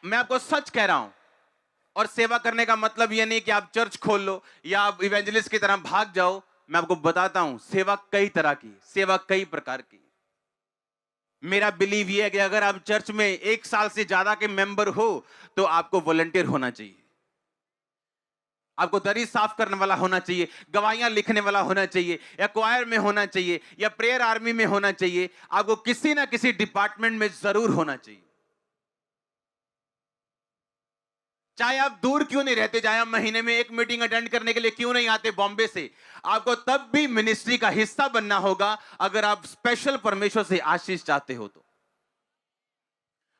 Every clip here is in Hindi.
मैं आपको सच कह रहा हूं। और सेवा करने का मतलब यह नहीं कि आप चर्च खोल लो या आप इवेंजलिस्ट की तरह भाग जाओ। मैं आपको बताता हूं, सेवा कई तरह की, सेवा कई प्रकार की। मेरा बिलीव यह है कि अगर आप चर्च में 1 साल से ज्यादा के मेंबर हो तो आपको वॉलंटियर होना चाहिए। आपको दरी साफ करने वाला होना चाहिए, गवाहियां लिखने वाला होना चाहिए, या क्वायर में होना चाहिए, या प्रेयर आर्मी में होना चाहिए। आपको किसी ना किसी डिपार्टमेंट में जरूर होना चाहिए। चाहे आप दूर क्यों नहीं रहते, चाहे आप महीने में 1 मीटिंग अटेंड करने के लिए क्यों नहीं आते बॉम्बे से, आपको तब भी मिनिस्ट्री का हिस्सा बनना होगा अगर आप स्पेशल परमेश्वर से आशीष चाहते हो तो।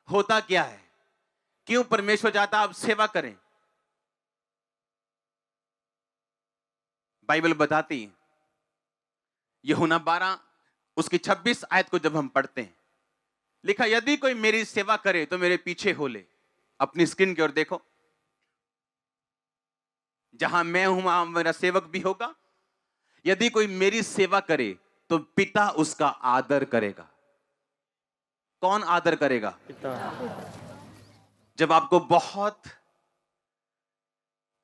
होता क्या है, क्यों परमेश्वर चाहता आप सेवा करें? बाइबल बताती है, यूहन्ना 12 उसकी 26 आयत को जब हम पढ़ते हैं, लिखा यदि कोई मेरी सेवा करे तो मेरे पीछे हो ले। अपनी स्क्रीन की ओर देखो, जहां मैं हूं वहां मेरा सेवक भी होगा। यदि कोई मेरी सेवा करे तो पिता उसका आदर करेगा। कौन आदर करेगा? पिता। जब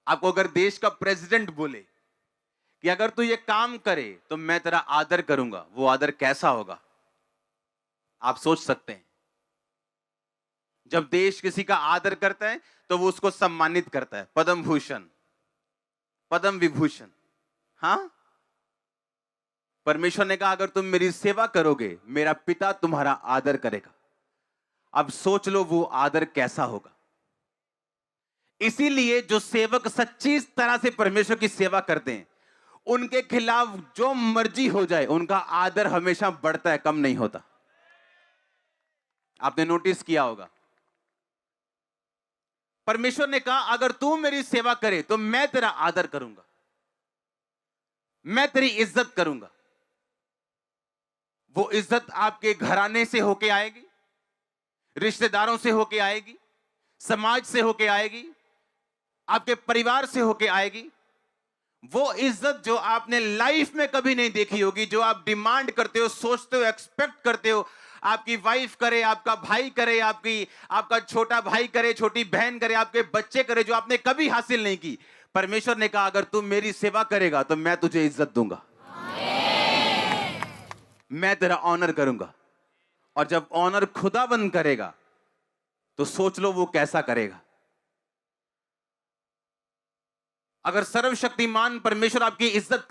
आपको अगर देश का प्रेसिडेंट बोले कि अगर तू ये काम करे तो मैं तेरा आदर करूंगा, वो आदर कैसा होगा आप सोच सकते हैं। जब देश किसी का आदर करता है तो वो उसको सम्मानित करता है, पद्म भूषण, पद्म विभूषण। हां, परमेश्वर ने कहा अगर तुम मेरी सेवा करोगे मेरा पिता तुम्हारा आदर करेगा। अब सोच लो वो आदर कैसा होगा। इसीलिए जो सेवक सच्ची तरह से परमेश्वर की सेवा करते हैं उनके खिलाफ जो मर्जी हो जाए उनका आदर हमेशा बढ़ता है, कम नहीं होता। आपने नोटिस किया होगा। परमेश्वर ने कहा अगर तू मेरी सेवा करे तो मैं तेरा आदर करूंगा, मैं तेरी इज्जत करूंगा। वो इज्जत आपके घराने से होके आएगी, रिश्तेदारों से होके आएगी, समाज से होके आएगी, आपके परिवार से होके आएगी। वो इज्जत जो आपने लाइफ में कभी नहीं देखी होगी, जो आप डिमांड करते हो, सोचते हो, एक्सपेक्ट करते हो, आपकी वाइफ करे, आपका भाई करे, आपका छोटा भाई करे, छोटी बहन करे, आपके बच्चे करे, जो आपने कभी हासिल नहीं की। परमेश्वर ने कहा अगर तू मेरी सेवा करेगा तो मैं तुझे इज्जत दूंगा, मैं तेरा ऑनर करूंगा। और जब ऑनर खुदाबंद करेगा तो सोच लो वो कैसा करेगा। अगर सर्वशक्तिमान परमेश्वर आपकी इज्जत करे